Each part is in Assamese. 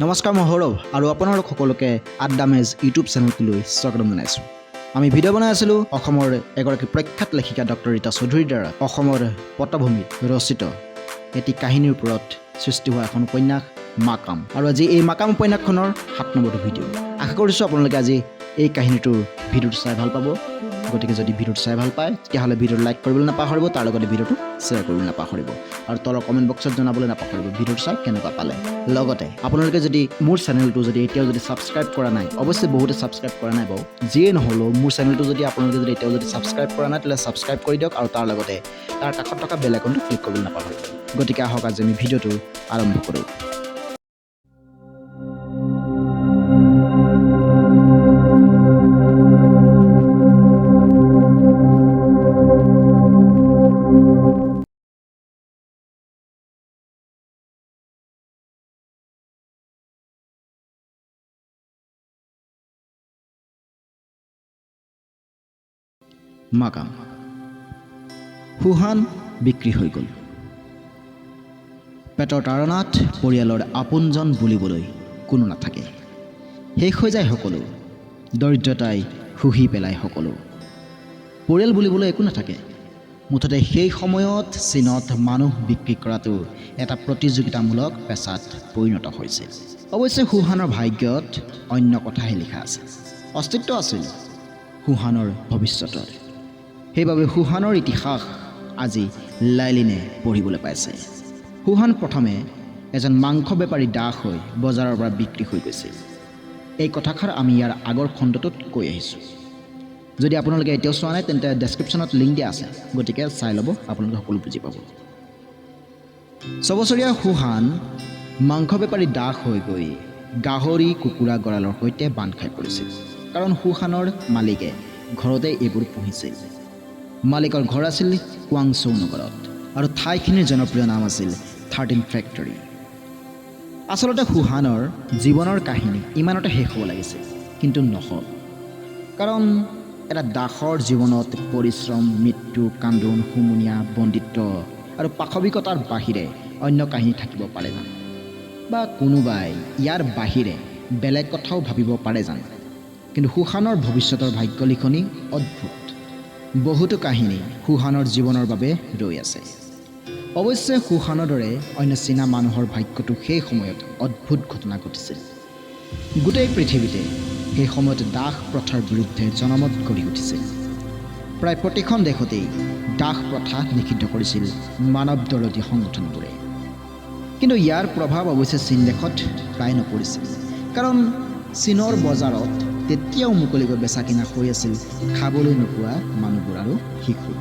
নমস্কাৰ মই সৌৰভ আৰু আপোনালোক সকলোকে আড্ডা মেজ ইউটিউব চেনেলটোলৈ স্বাগতম জনাইছোঁ। আমি ভিডিঅ' বনাই আছিলোঁ অসমৰ এগৰাকী প্ৰখ্যাত লেখিকা ডক্টৰ ৰীতা চৌধুৰীৰ দ্বাৰা অসমৰ পটভূমিত ৰচিত এটি কাহিনীৰ ওপৰত সৃষ্টি হোৱা এখন উপন্যাস মাকাম। আৰু আজি এই মাকাম উপন্যাসখনৰ 7 নম্বৰটো ভিডিঅ'। আশা কৰিছোঁ আপোনালোকে আজি এই কাহিনীটোৰ ভিডিঅ'টো চাই ভাল পাব। গতিকে যদি ভিডিঅ'টো চাই ভাল পায় তেতিয়াহ'লে ভিডিঅ'টো লাইক কৰিবলৈ নাপাহৰিব, তাৰ লগতে ভিডিঅ'টো শ্বেয়াৰ কৰিবলৈ নাপাহৰিব আৰু তলৰ কমেণ্ট বক্সত জনাবলৈ নাপাহৰিব ভিডিঅ'টো চাই কেনেকুৱা পালে। লগতে আপোনালোকে যদি মোৰ চেনেলটো যদি এতিয়াও যদি ছাবস্ক্ৰাইব কৰা নাই, অৱশ্যে বহুতে ছাবস্ক্ৰাইব কৰা নাই বাৰু, যিয়ে নহ'লেও মোৰ চেনেলটো যদি আপোনালোকে যদি এতিয়াও যদি ছাবস্ক্ৰাইব কৰা নাই তেতিয়াহ'লে ছাবস্ক্ৰাইব কৰি দিয়ক আৰু তাৰ লগতে তাৰ কাষত থকা বেল আইকনটো ক্লিক কৰিবলৈ নাপাহৰিব। গতিকে আহক আজি আমি ভিডিঅ'টো আৰম্ভ কৰোঁ। মাকাম। সুহান বিক্ৰী হৈ গ'ল। পেটৰ তাৰণাত পৰিয়ালৰ আপোনজন বুলিবলৈ কোনো নাথাকে। শেষ হৈ যায় সকলো, দৰিদ্ৰতাই শুহি পেলায় সকলো। পৰিয়াল বুলিবলৈ একো নাথাকে। মুঠতে সেই সময়ত চীনত মানুহ বিক্ৰী কৰাটো এটা প্ৰতিযোগিতামূলক পেচাত পৰিণত হৈছে। অৱশ্যে সুহানৰ ভাগ্যত অন্য কথাহে লিখা আছে। অস্তিত্ব আছিল সুহানৰ ভৱিষ্যতৰ। সেইবাবে সুহানৰ ইতিহাস আজি লাইলিনে পঢ়িবলৈ পাইছে। সুহান প্ৰথমে এজন মাংস বেপাৰী দাস হৈ বজাৰৰ পৰা বিক্ৰী হৈ গৈছিল। এই কথাষাৰ আমি ইয়াৰ আগৰ খণ্ডটোত কৈ আহিছোঁ। যদি আপোনালোকে এতিয়াও চোৱা নাই তেন্তে ডেছক্ৰিপশ্যনত লিংক দিয়া আছে, গতিকে চাই ল'ব, আপোনালোকে সকলো বুজি পাব। 6 বছৰীয়া সুহান মাংস বেপাৰী দাস হৈ গৈ গাহৰি কুকুৰা গঁৰালৰ সৈতে বান্ধ খাই পৰিছিল। কাৰণ সুহানৰ মালিকে ঘৰতে এইবোৰ পুহিছিল। মালিকৰ ঘৰ আছিল কুৱাংচৌ নগৰত আৰু ঠাইখিনিৰ জনপ্ৰিয় নাম আছিল 13 ফেক্টৰী। আচলতে সুহানৰ জীৱনৰ কাহিনী ইমানতে শেষ হ'ব লাগিছিল, কিন্তু নহ'ল। কাৰণ এটা দাসৰ জীৱনত পৰিশ্ৰম, মৃত্যু, কান্দোন, হুমুনিয়া, বন্দিত্ব আৰু পাশৱিকতাৰ বাহিৰে অন্য কাহিনী থাকিব পাৰে জানো? বা কোনোবাই ইয়াৰ বাহিৰে বেলেগ কথাও ভাবিব পাৰে জানো? কিন্তু সুহানৰ ভৱিষ্যতৰ ভাগ্য লিখনি অদ্ভুত। বহুতো কাহিনী সুহানৰ জীৱনৰ বাবে ৰৈ আছে। অৱশ্যে সুহানৰ দৰে অন্য চীনা মানুহৰ ভাগ্যটো সেই সময়ত অদ্ভুত ঘটনা ঘটিছিল। গোটেই পৃথিৱীতে সেই সময়ত দাস প্ৰথাৰ বিৰুদ্ধে জনমত গঢ়ি উঠিছিল। প্ৰায় প্ৰতিখন দেশতেই দাস প্ৰথা নিষিদ্ধ কৰিছিল মানৱ দৰদী সংগঠনবোৰে। কিন্তু ইয়াৰ প্ৰভাৱ অৱশ্যে চীন দেশত প্ৰায় নপৰিছিল। কাৰণ চীনৰ বজাৰত তেতিয়াও মুকলিকৈ বেচা কিনা হৈ আছিল খাবলৈ নোপোৱা মানুহবোৰ আৰু শিশুবোৰ।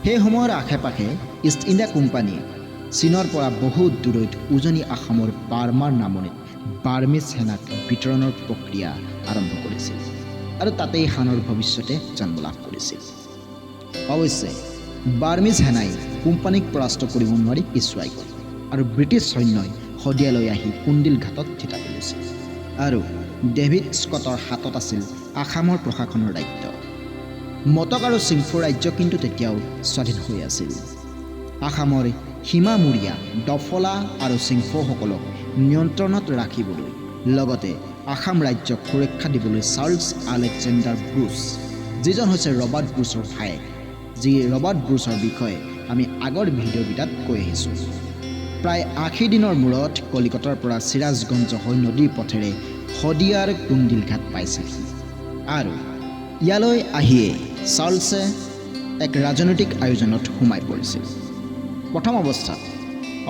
সেই সময়ৰ আশে পাশে ইষ্ট ইণ্ডিয়া কোম্পানীয়ে চীনৰ পৰা বহুত দূৰৈত উজনি অসমৰ বাৰ্মাৰ নামনিত বাৰ্মিজ সেনাক বিতৰণৰ প্ৰক্ৰিয়া আৰম্ভ কৰিছিল আৰু তাতেই হানৰ ভৱিষ্যতে জন্ম লাভ কৰিছিল। অৱশ্যে বাৰ্মিজ সেনাই কোম্পানীক পৰাস্ত কৰিব নোৱাৰি পিছুৱাই গ'ল আৰু ব্ৰিটিছ সৈন্যই শদিয়ালৈ আহি কুন্দিল ঘাটত থিতা পেলাইছিল। আৰু ডেভিড স্কটৰ হাতত আছিল আসামৰ প্ৰশাসনৰ দায়িত্ব। মটক আৰু চিংফু ৰাজ্য কিন্তু তেতিয়াও স্বাধীন হৈ আছিল। আসামৰ সীমামূৰীয়া ডফলা আৰু চিংফুসকলক নিয়ন্ত্ৰণত ৰাখিবলৈ লগতে আসাম ৰাজ্যক সুৰক্ষা দিবলৈ চাৰ্লছ আলেকজেণ্ডাৰ ব্ৰুচ, যিজন হৈছে ৰবাৰ্ট ব্ৰুচৰ ভায়েক, যি ৰবাৰ্ট ব্ৰুচৰ বিষয়ে আমি আগৰ ভিডিঅ'কেইটাত কৈ আহিছোঁ। প্ৰায় 80 দিনৰ মূৰত কলিকতাৰ পৰা চিৰাজগঞ্জ হৈ নদীৰ পথেৰে শদিয়াৰ কুন্দিল ঘাট পাইছেহি। আৰু ইয়ালৈ আহিয়ে চাৰ্লছে এক ৰাজনৈতিক আয়োজনত সোমাই পৰিছিল। প্ৰথম অৱস্থাত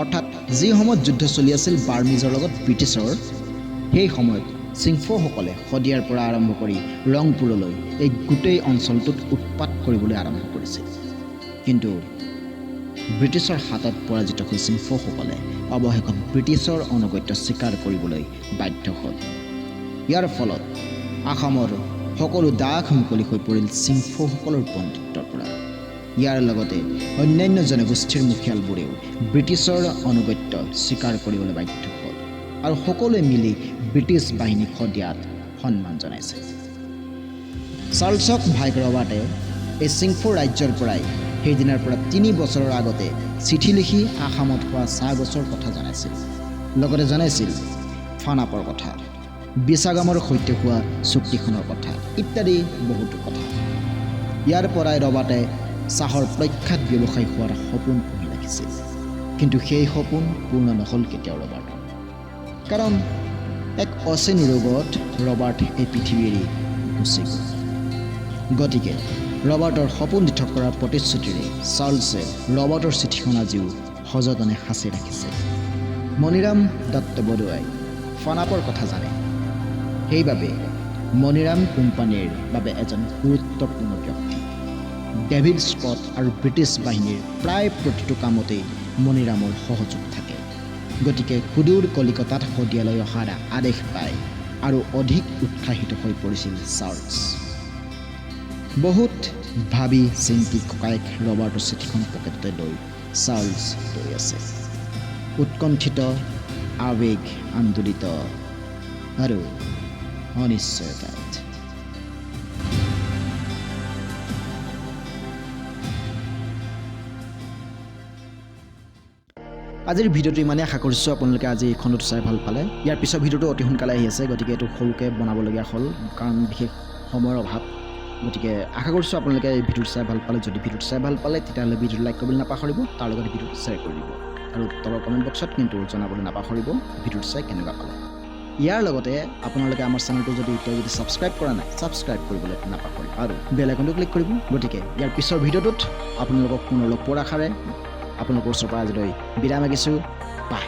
অৰ্থাৎ যি সময়ত যুদ্ধ চলি আছিল বাৰ্মিজৰ লগত ব্ৰিটিছৰ, সেই সময়ত চিংফুসকলে শদিয়াৰ পৰা আৰম্ভ কৰি ৰংপুৰলৈ এই গোটেই অঞ্চলটোত উৎপাত কৰিবলৈ আৰম্ভ কৰিছিল। কিন্তু ব্ৰিটিছৰ হাতত পৰাজিত হৈ চিংফুসকলে অৱশেষত ব্ৰিটিছৰ অনুগত্য স্বীকাৰ কৰিবলৈ বাধ্য হ'ল। ইয়াৰ ফলত অসমৰ সকলো দাস মুকলি হৈ পৰিল চিংফুসকলৰ বন্দীত্বৰ পৰা। ইয়াৰ লগতে অন্যান্য জনগোষ্ঠীৰ মুখিয়ালবোৰেও ব্ৰিটিছৰ অনুগত্য স্বীকাৰ কৰিবলৈ বাধ্য হ'ল আৰু সকলোৱে মিলি ব্ৰিটিছ বাহিনীক শদিয়াত সন্মান জনাইছে। চাৰ্লছক ভাইক ৰবাৰ্টে এই চিংফু ৰাজ্যৰ পৰাই সেইদিনাৰ পৰা 3 বছৰৰ আগতে চিঠি লিখি আসামত হোৱা চাহ গছৰ কথা জনাইছিল লগতে জনাইছিল ফানাপৰ কথা, বিছাগামৰ সৈতে হোৱা চুক্তিখনৰ কথা ইত্যাদি বহুতো কথা। ইয়াৰ পৰাই ৰবাৰ্টে চাহৰ প্ৰখ্যাত ব্যৱসায়ী হোৱাৰ সপোন পুহি ৰাখিছিল। কিন্তু সেই সপোন পূৰ্ণ নহ'ল কেতিয়াও ৰবাৰ্টৰ। কাৰণ এক অচিন ৰোগত ৰবাৰ্ট এই পৃথিৱী এৰি গুচি গ'ল। গতিকে ৰবাৰ্টৰ সপোন দিঠক কৰাৰ প্ৰতিশ্ৰুতিৰে চাৰ্লছে ৰবাৰ্টৰ চিঠিখন আজিও সযতনে সাঁচি ৰাখিছে। মণিৰাম দত্ত বৰুৱাই ফানাপৰ কথা জানে। সেইবাবে মণিৰাম কোম্পানীৰ বাবে এজন গুৰুত্বপূৰ্ণ ব্যক্তি। ডেভিড স্কট আৰু ব্ৰিটিছ বাহিনীৰ প্ৰায় প্ৰতিটো কামতেই মণিৰামৰ সহযোগ থাকে। গতিকে সুদূৰ কলিকতাত শদিয়ালৈ অহাৰ আদেশ পায় আৰু অধিক উৎসাহিত হৈ পৰিছিল চাৰ্লছ। বহুত ভাবি চিন্তি ককায়েক ৰবাৰ্টৰ চিঠিখন পকেটতে লৈ চাৰ্লছ ৰৈ আছে, উৎকণ্ঠিত, আৱেগ আন্দোলিত আৰু অনিশ্চয়তাত। আজিৰ ভিডিঅ'টো ইমানেই আশা কৰিছোঁ আপোনালোকে আজি এইখনত চাই ভাল পালে। ইয়াৰ পিছৰ ভিডিঅ'টো অতি সোনকালে আহি আছে, গতিকে এইটো সৰুকৈ বনাবলগীয়া হ'ল কাৰণ বিশেষ সময়ৰ অভাৱ। গতিকে আশা কৰিছোঁ আপোনালোকে এই ভিডিঅ'টো চাই ভাল পালে। যদি ভিডিঅ'টো চাই ভাল পালে তেতিয়াহ'লে ভিডিঅ'টো লাইক কৰিবলৈ নাপাহৰিব, তাৰ লগত ভিডিঅ'টো শ্বেয়াৰ কৰি দিব আৰু তলৰ কমেণ্ট বক্সত কিন্তু জনাবলৈ নাপাহৰিব ভিডিঅ'টো চাই কেনেকুৱা পালে। ইয়াৰ লগতে আপোনালোকে আমাৰ চেনেলটো যদি এতিয়াও যদি ছাবস্ক্ৰাইব কৰা নাই, ছাবস্ক্ৰাইব কৰিবলৈ নাপাহৰিব আৰু বেল আইকনটো ক্লিক কৰিব। গতিকে ইয়াৰ পিছৰ ভিডিঅ'টোত আপোনালোকক পুনৰ লগ পোৱাৰ আশাৰে আপোনালোকৰ ওচৰৰ পৰা আজিলৈ বিদায় মাগিছোঁ। বাই।